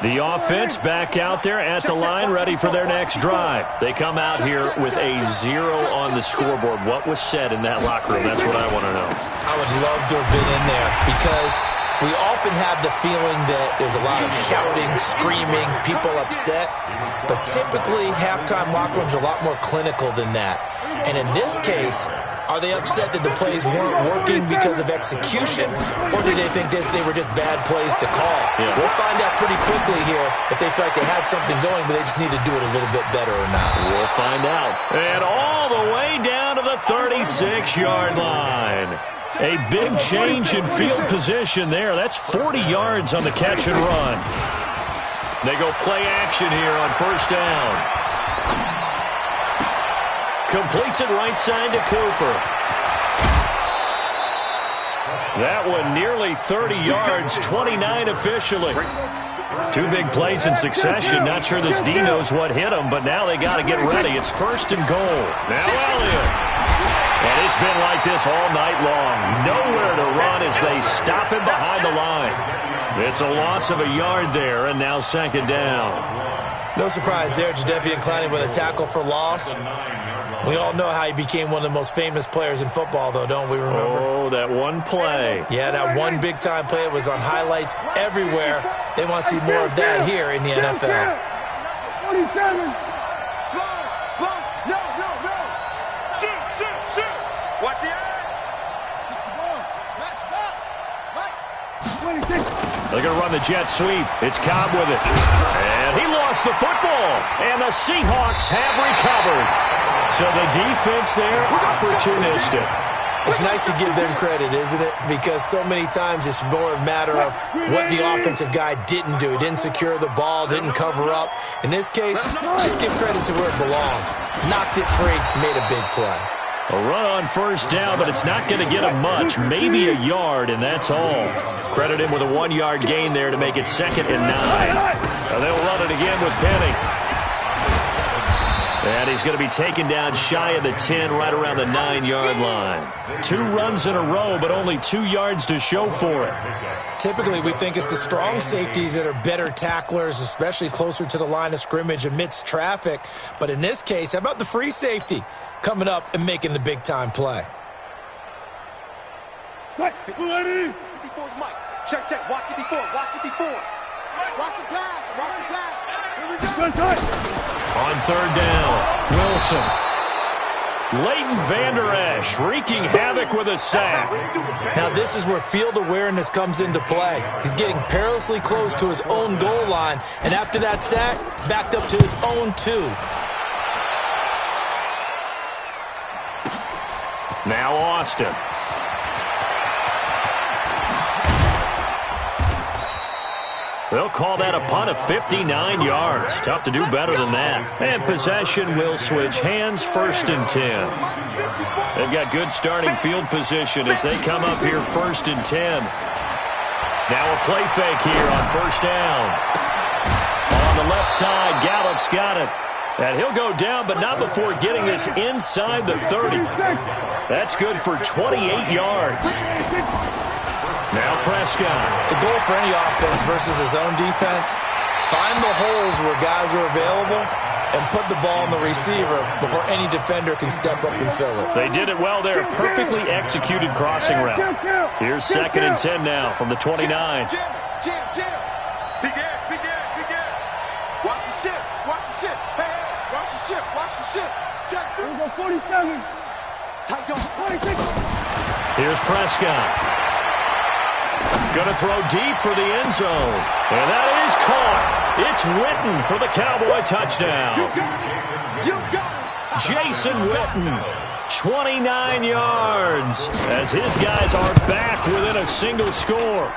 The offense back out there at the line, ready for their next drive. They come out here with a 0 on the scoreboard. What was said in that locker room? That's what I want to know. I would love to have been in there because we often have the feeling that there's a lot of shouting, screaming, people upset. But typically, halftime locker rooms are a lot more clinical than that. And in this case, are they upset that the plays weren't working because of execution, or did they think they were just bad plays to call? Yeah. We'll find out pretty quickly here if they feel like they had something going, but they just need to do it a little bit better or not. We'll find out. And all the way down to the 36-yard line. A big change in field position there. That's 40 yards on the catch and run. They go play action here on first down. Completes it right side to Cooper. That one nearly 30 yards, 29 officially. Two big plays in succession. Not sure this D knows what hit him, but now they got to get ready. It's first and goal. Now Elliott. And it's been like this all night long. Nowhere to run as they stop him behind the line. It's a loss of a yard there, and now second down. No surprise there, Jadeveon Clowney with a tackle for loss. We all know how he became one of the most famous players in football, though, don't we remember? Oh, that one play. Yeah, that one big-time play. It was on highlights everywhere. They want to see more of that here in the NFL. 47. No. Shoot. Watch the eye. They're going to run the jet sweep. It's Cobb with it. And he lost the football. And the Seahawks have recovered. So the defense there, opportunistic. It's nice to give them credit, isn't it? Because so many times it's more a matter of what the offensive guy didn't do. He didn't secure the ball, didn't cover up. In this case, just give credit to where it belongs. Knocked it free, made a big play. A run on first down, but it's not going to get him much. Maybe a yard, and that's all. Credit him with a 1-yard gain there to make it 2nd and 9. And they'll run it again with Penny. And he's going to be taken down shy of the 10, right around the 9-yard line. 2 runs in a row, but only 2 yards to show for it. Typically, we think it's the strong safeties that are better tacklers, especially closer to the line of scrimmage amidst traffic. But in this case, how about the free safety coming up and making the big-time play? Ready? 54's Mike. Check. Watch 54. Watch the pass. Here we go. On third down, Wilson. Leighton Vander Esch wreaking havoc with a sack. Now this is where field awareness comes into play. He's getting perilously close to his own goal line, and after that sack, backed up to his own 2. Now Austin. They'll call that a punt of 59 yards. Tough to do better than that. And possession will switch hands, 1st and 10. They've got good starting field position as they come up here 1st and 10. Now a play fake here on first down. On the left side, Gallup's got it. And he'll go down, but not before getting this inside the 30. That's good for 28 yards. Now Prescott. The goal for any offense versus his own defense, find the holes where guys are available and put the ball on the receiver before any defender can step up and fill it. They did it well there. Perfectly executed crossing route. Here's 2nd and 10 now from the 29. Jim. Big air. Watch the ship. Hey, watch the ship. Check. Here we go, 47. Tight dog, 26. Here's Prescott. Going to throw deep for the end zone. And that is caught. It's Witten for the Cowboy touchdown. You got it. Jason Witten, 29 yards, as his guys are back within a single score.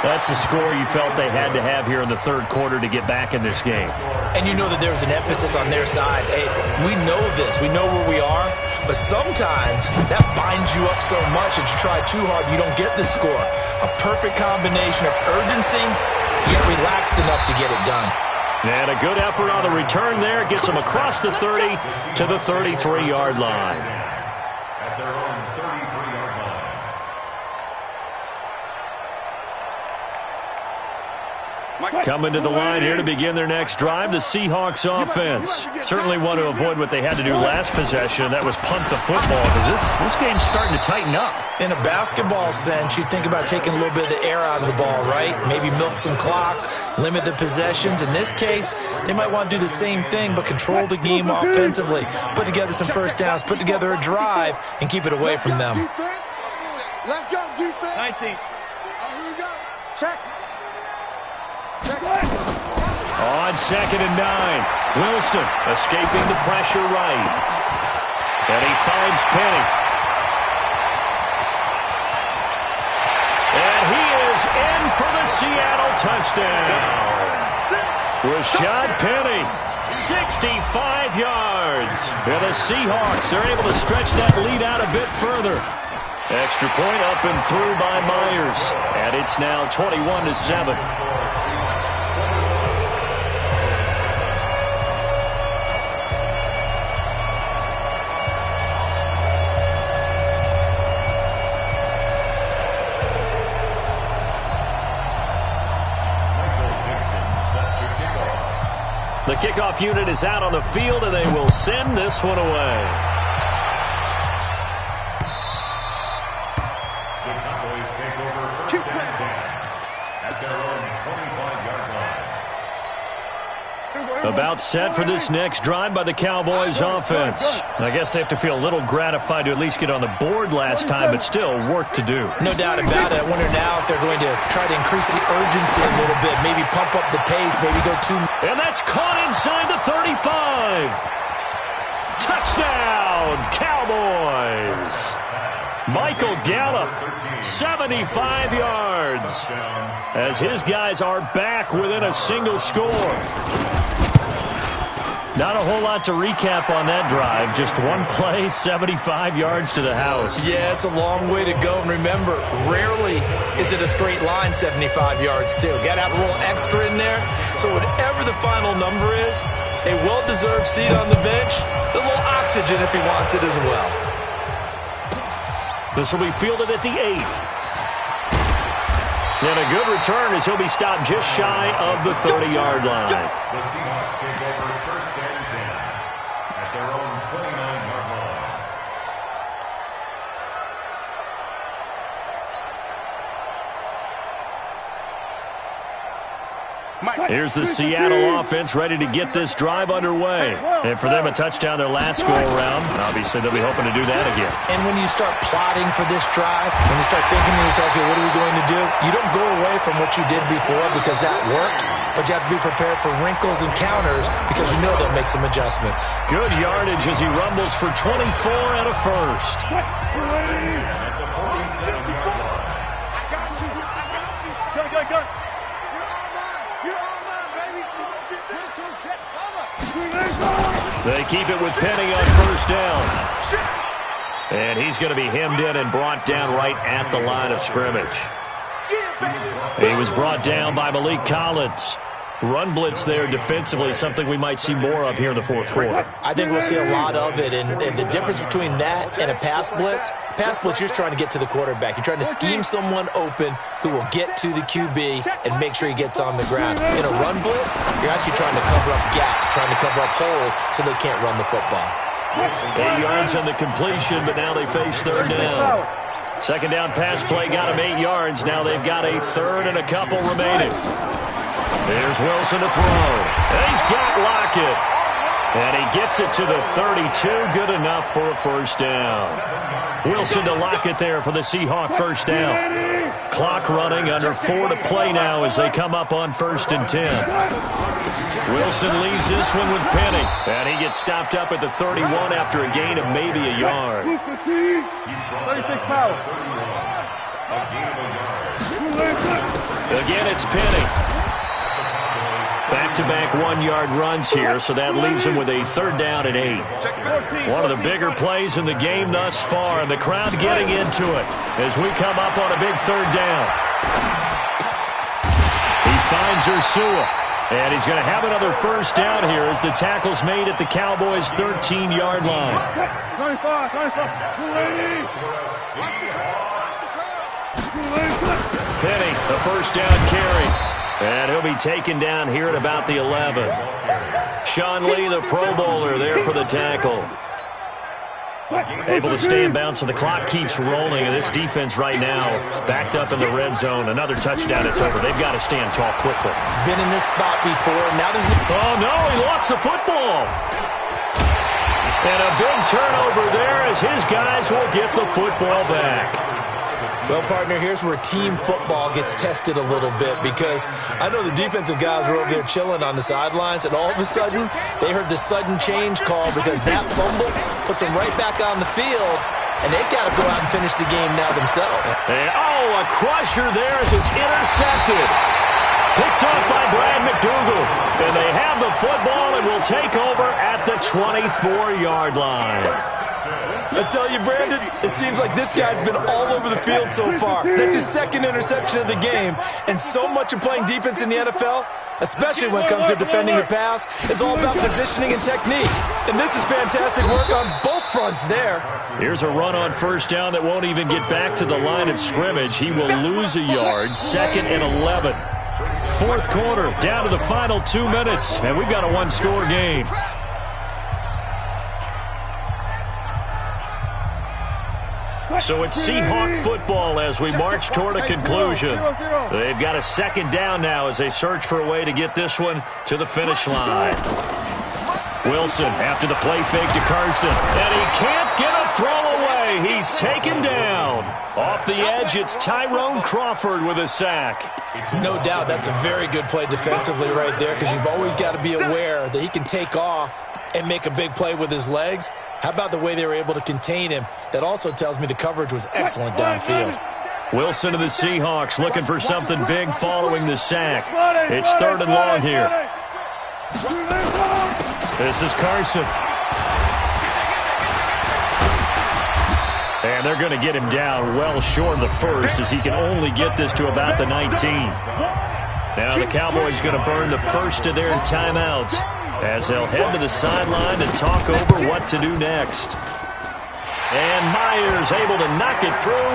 That's a score you felt they had to have here in the 3rd quarter to get back in this game. And you know that there's an emphasis on their side. Hey, we know this. We know where we are. But sometimes that binds you up so much that you try too hard, you don't get the score. A perfect combination of urgency, yet relaxed enough to get it done. And a good effort on the return there. Gets them across the 30 to the 33-yard line. Coming to the line here to begin their next drive, the Seahawks offense. Certainly want to avoid what they had to do last possession, and that was punt the football, because this game's starting to tighten up. In a basketball sense, you think about taking a little bit of the air out of the ball, right? Maybe milk some clock, limit the possessions. In this case, they might want to do the same thing, but control the game offensively. Put together some first downs, put together a drive, and keep it away from them. Let's go, defense. 19. Here we go. Check. On 2nd and 9, Wilson escaping the pressure right. And he finds Penny. And he is in for the Seattle touchdown. Rashad Penny, 65 yards. And the Seahawks are able to stretch that lead out a bit further. Extra point up and through by Myers. And it's now 21-7. The kickoff unit is out on the field, and they will send this one away. The Cowboys take over first and 10 at their own 25-yard line. About set for this next drive by the Cowboys offense. I guess they have to feel a little gratified to at least get on the board last time, but still work to do. No doubt about it. I wonder now if they're going to try to increase the urgency a little bit, maybe pump up the pace, maybe go too. And that's caught inside the 35. Touchdown, Cowboys. Michael Gallup, 75 yards, as his guys are back within a single score. Not a whole lot to recap on that drive. Just one play, 75 yards to the house. Yeah, it's a long way to go. And remember, rarely is it a straight line 75 yards, too. Got to have a little extra in there. So whatever the final number is, a well-deserved seat on the bench, a little oxygen if he wants it as well. This will be fielded at the 8. And a good return as he'll be stopped just shy of the 30-yard line. The Seahawks take over first and 10 at their own 29-yard line. Here's the Seattle offense ready to get this drive underway. And for them, a touchdown their last go-around. Obviously, they'll be hoping to do that again. And when you start plotting for this drive, when you start thinking to yourself, okay, what are we going to do? You don't go away from what you did before because that worked, but you have to be prepared for wrinkles and counters because you know they'll make some adjustments. Good yardage as he rumbles for 24 and a first. At the 47-yard line. I got you. Go. They keep it with Penny on first down. And he's going to be hemmed in and brought down right at the line of scrimmage. He was brought down by Malik Collins. Run blitz there defensively, something we might see more of here in the fourth quarter. I think we'll see a lot of it, and the difference between that and a pass blitz, you're just trying to get to the quarterback. You're trying to scheme someone open who will get to the QB and make sure he gets on the ground. In a run blitz, you're actually trying to cover up gaps, trying to cover up holes so they can't run the football. 8 yards on the completion, but now they face third down. Second down pass play got him 8 yards. Now they've got a third and a couple remaining. Here's Wilson to throw. And he's got Lockett. And he gets it to the 32. Good enough for a first down. Wilson to Lockett there for the Seahawk first down. Clock running, under 4 to play now as they come up on 1st and 10. Wilson leaves this one with Penny. And he gets stopped up at the 31 after a gain of maybe a yard. He's brought down at the 31. A gain of a yard. Again, it's Penny. Back-to-back 1-yard runs here, so that leaves him with a third down and 8. One of the bigger plays in the game thus far, and the crowd getting into it as we come up on a big third down. He finds Ursua, and he's going to have another first down here as the tackle's made at the Cowboys' 13-yard line. 25. Penny, the first down carry. And he'll be taken down here at about the 11. Sean Lee, the Pro Bowler, there for the tackle. Able to stay in bounds, so the clock keeps rolling. And this defense right now backed up in the red zone. Another touchdown, it's over. They've got to stand tall quickly. Been in this spot before. Now there's... Oh, no, he lost the football. And a big turnover there as his guys will get the football back. Well, partner, here's where team football gets tested a little bit, because I know the defensive guys were over there chilling on the sidelines, and all of a sudden they heard the sudden change call because that fumble puts them right back on the field, and they've got to go out and finish the game now themselves. And, oh, a crusher there as it's intercepted. Picked off by Brad McDougal. And they have the football and will take over at the 24-yard line. I tell you, Brandon, it seems like this guy's been all over the field so far. That's his second interception of the game. And so much of playing defense in the NFL, especially when it comes to defending the pass, is all about positioning and technique. And this is fantastic work on both fronts there. Here's a run on first down that won't even get back to the line of scrimmage. He will lose a yard, 2nd and 11. Fourth quarter, down to the final 2 minutes, and we've got a one-score game. So it's Seahawk football as we march toward a conclusion. They've got a second down now as they search for a way to get this one to the finish line. Wilson after the play fake to Carson, and he can't get a throw away. He's taken down. Off the edge, it's Tyrone Crawford with a sack. No doubt that's a very good play defensively right there, because you've always got to be aware that he can take off and make a big play with his legs. How about the way they were able to contain him? That also tells me the coverage was excellent downfield. Wilson of the Seahawks looking for something big following the sack. It's 3rd and long here. This is Carson. And they're going to get him down well short of the first, as he can only get this to about the 19. Now the Cowboys going to burn the first of their timeouts as they'll head to the sideline and talk over what to do next. And Myers able to knock it through,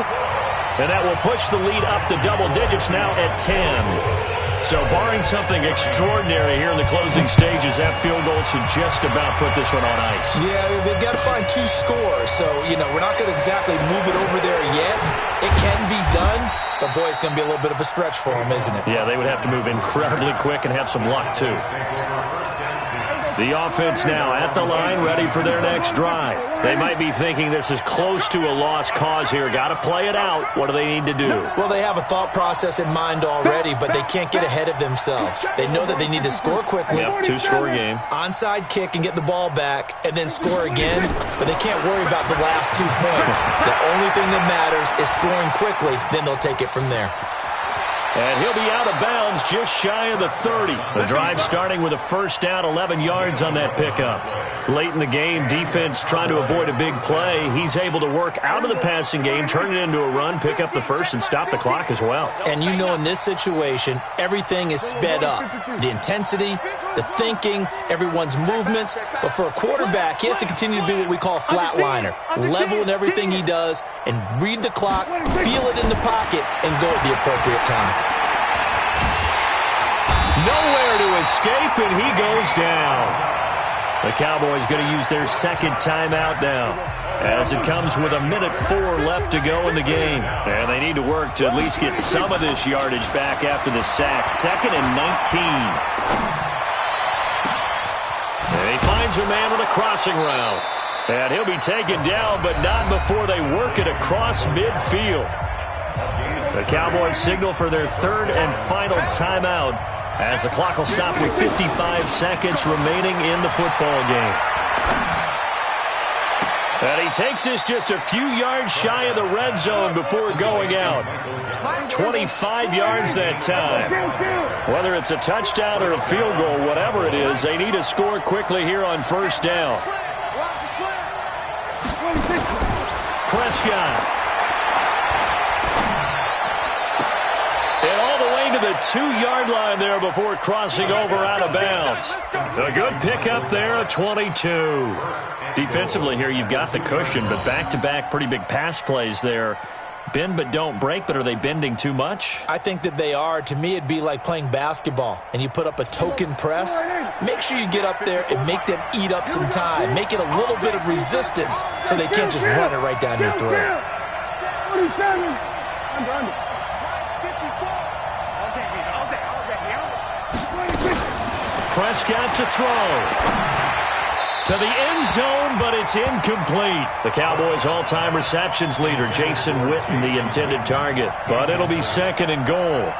and that will push the lead up to double digits now at 10. So barring something extraordinary here in the closing stages, that field goal should just about put this one on ice. Yeah, they've got to find 2 scores. So, we're not going to exactly move it over there yet. It can be done, but boy, it's going to be a little bit of a stretch for them, isn't it? Yeah, they would have to move incredibly quick and have some luck, too. The offense now at the line, ready for their next drive. They might be thinking this is close to a lost cause here. Got to play it out. What do they need to do? Well, they have a thought process in mind already, but they can't get ahead of themselves. They know that they need to score quickly. Yep, 2-score game. Onside kick and get the ball back, and then score again, but they can't worry about the last 2 points. The only thing that matters is scoring quickly, then they'll take it from there. And he'll be out of bounds just shy of the 30. The drive starting with a first down, 11 yards on that pickup. Late in the game, defense trying to avoid a big play. He's able to work out of the passing game, turn it into a run, pick up the first, and stop the clock as well. And in this situation, everything is sped up. The intensity, the thinking, everyone's movement. But for a quarterback, he has to continue to be what we call a flatliner. Level in everything he does and read the clock, feel it in the pocket, and go at the appropriate time. Nowhere to escape, and he goes down. The Cowboys going to use their second timeout now, as it comes with 1:04 left to go in the game. And they need to work to at least get some of this yardage back after the sack. 2nd and 19. And he finds a man with a crossing route. And he'll be taken down, but not before they work it across midfield. The Cowboys signal for their 3rd and final timeout, as the clock will stop with 55 seconds remaining in the football game. And he takes this just a few yards shy of the red zone before going out. 25 yards that time. Whether it's a touchdown or a field goal, whatever it is, they need to score quickly here on first down. Prescott. The 2-yard line there before crossing over out of bounds. A good pickup there at 22. Defensively here, you've got the cushion, but back-to-back pretty big pass plays there. Bend but don't break, but are they bending too much? I think that they are. To me, it'd be like playing basketball, and you put up a token press. Make sure you get up there and make them eat up some time. Make it a little bit of resistance so they can't just run it right down your throat. Prescott to throw. To the end zone, but it's incomplete. The Cowboys' all-time receptions leader, Jason Witten, the intended target. But it'll be second and goal.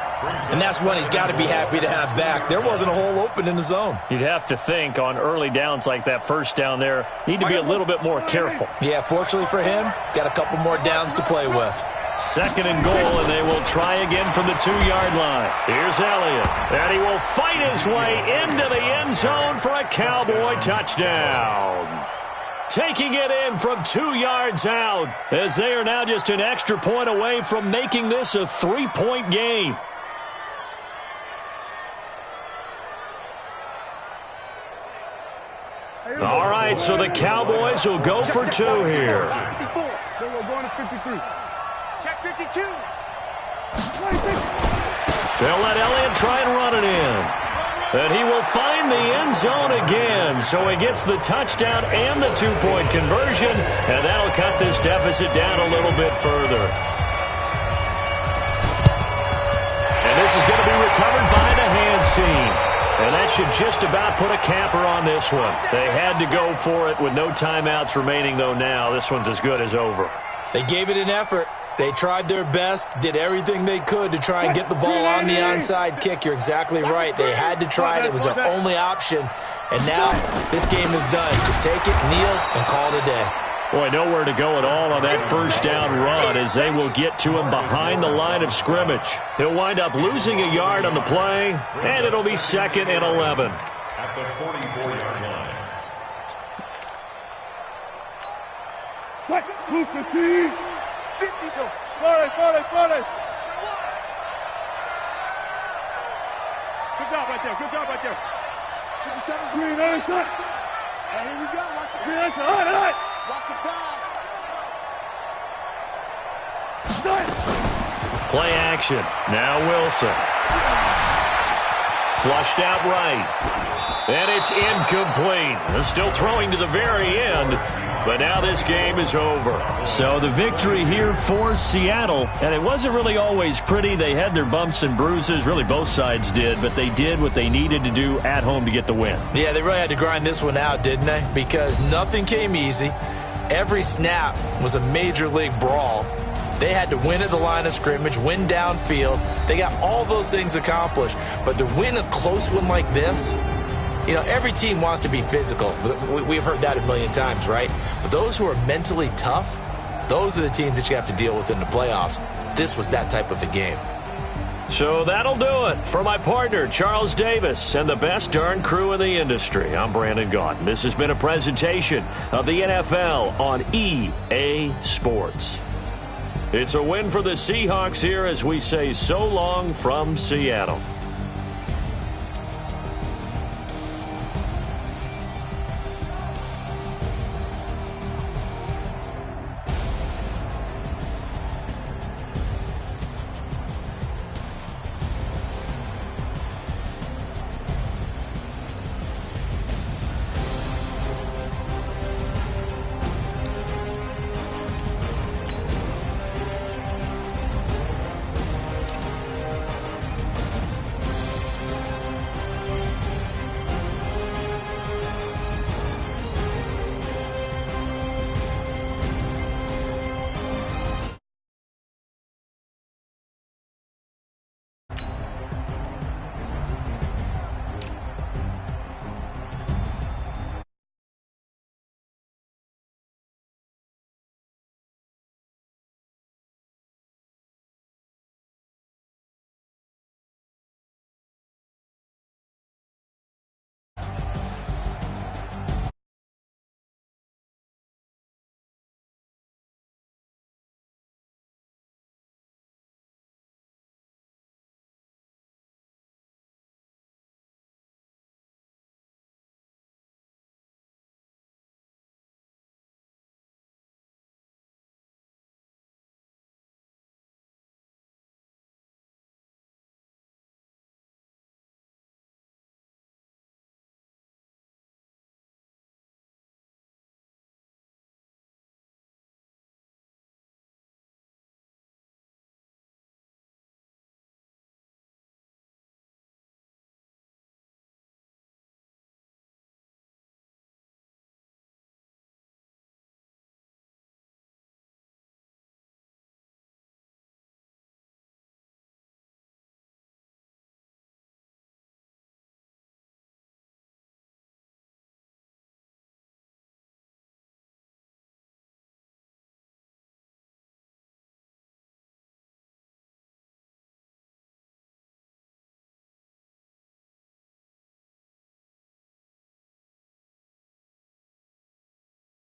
And that's one he's got to be happy to have back. There wasn't a hole open in the zone. You'd have to think on early downs like that first down there, need to be a little bit more careful. Yeah, fortunately for him, got a couple more downs to play with. Second and goal, and they will try again from the 2-yard line. Here's Elliott, and he will fight his way into the end zone for a Cowboy touchdown. Taking it in from 2 yards out, as they are now just an extra point away from making this a 3-point game. All right, so the Cowboys will go for 2 here. We're going to 53. Check 52. They'll let Elliott try and run it in. And he will find the end zone again. So he gets the touchdown and the 2-point conversion. And that'll cut this deficit down a little bit further. And this is going to be recovered by the hands team. And that should just about put a capper on this one. They had to go for it with no timeouts remaining, though now. This one's as good as over. They gave it an effort. They tried their best, did everything they could to try and get the ball on the onside kick. You're exactly right. They had to try it. It was their only option. And now this game is done. Just take it, kneel, and call it a day. Boy, nowhere to go at all on that first down run as they will get to him behind the line of scrimmage. He'll wind up losing a yard on the play, and it'll be second and 11. At the 44-yard line. 50. 40. Good job right there. 57 green, and here we go. Watch the pass. Play action. Now Wilson. Flushed out right. And it's incomplete. Still throwing to the very end. But now this game is over. So the victory here for Seattle. And it wasn't really always pretty. They had their bumps and bruises. Really both sides did. But they did what they needed to do at home to get the win. Yeah, they really had to grind this one out, didn't they? Because nothing came easy. Every snap was a major league brawl. They had to win at the line of scrimmage, win downfield. They got all those things accomplished. But to win a close one like this, you know, every team wants to be physical. We've heard that a million times, right? But those who are mentally tough, those are the teams that you have to deal with in the playoffs. This was that type of a game. So that'll do it for my partner, Charles Davis, and the best darn crew in the industry. I'm Brandon Gaudin. This has been a presentation of the NFL on EA Sports. It's a win for the Seahawks here as we say so long from Seattle.